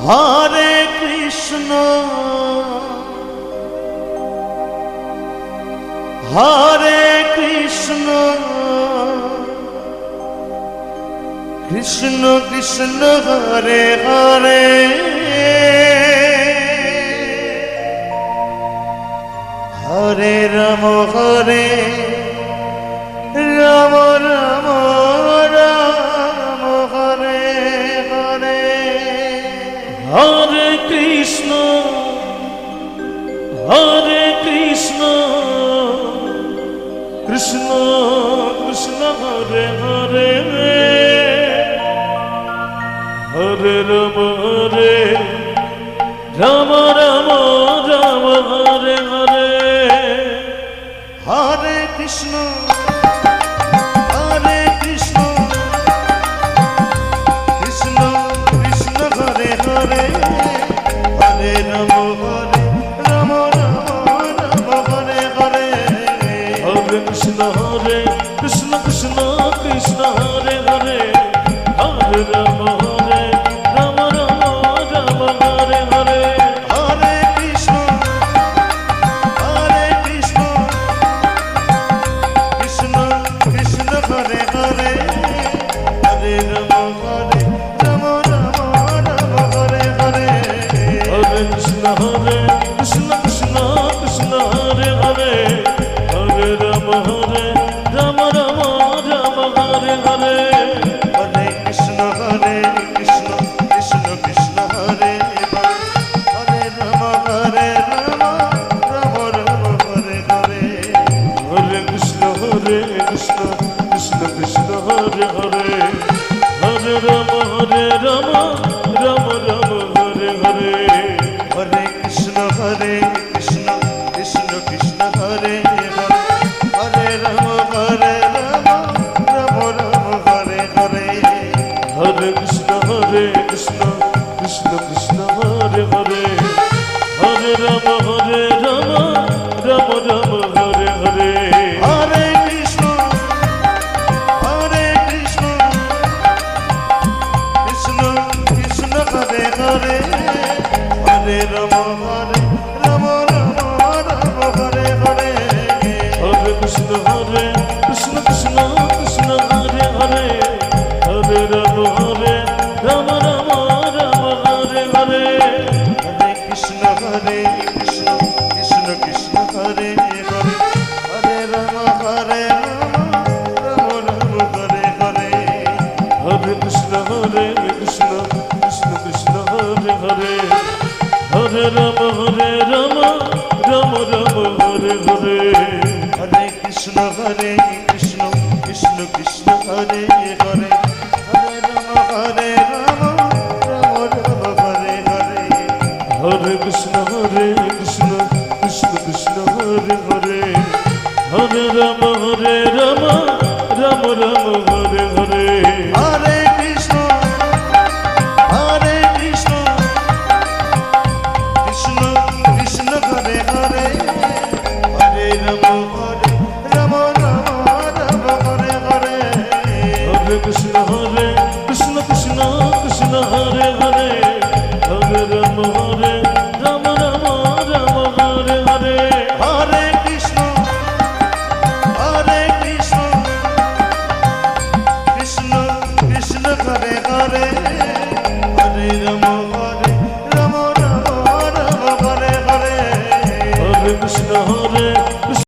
Hare Krishna Hare Krishna Krishna Krishna Hare Hare Hare Ram Hare Ram Ram Ram Hare Hare Hare Krishna Krishna Krishna Hare Hare Hare Ram Ram Ram Ram Hare Hare Hare Krishna Krishna Krishna Hare Hare Hare Ram Ram Ram Hare Hare Hare Krishna Krishna Krishna Hare Hare Hare Ram Ram Ram Hare Hare Hare Krishna Krishna Krishna Hare Hare Hare Ram Ram Ram Hare Hare Hare Krishna Krishna Krishna Hare Hare Hare Ram Ram Ram Hare Hare Hare Krishna Krishna Krishna Hare Hare Ram Ram Ram Hare Hare Hare Krishna Krishna Krishna Hare Hare Hare Ram Ram Ram Hare Hare Hare Krishna Krishna Krishna Hare Hare Ram Ram Hare Hare Hare Krishna Krishna Krishna Hare Hare Hare Ram Ram Ram Hare Hare Hare Krishna Krishna Krishna Hare Hare Hare Ram Ram Ram Hare Hare Hare Krishna Krishna Krishna Hare Hare Hare Ram Ram Ram Hare Hare Hare Krishna Krishna Hare Hare Hare Ram Ram Ram Hare Hare Hare Krishna Krishna Krishna Hare Hare Hare Ram Ram Ram Hare Hare Hare Krishna Krishna Krishna Hare Hare Hare Ram Ram Ram Hare Hare Hare Krishna Krishna Krishna Hare Hare Hare Ram Ram Ram Hare Hare Hare Krishna Krishna Krishna Hare Hare Hare Ram Ram Ram Hare Hare Hare Krishna Krishna Hare Hare Hare Ram Ram Ram Hare Hare Hare Krishna Krishna Krishna Hare Hare Hare Ram Ram Ram Hare Hare Hare Krishna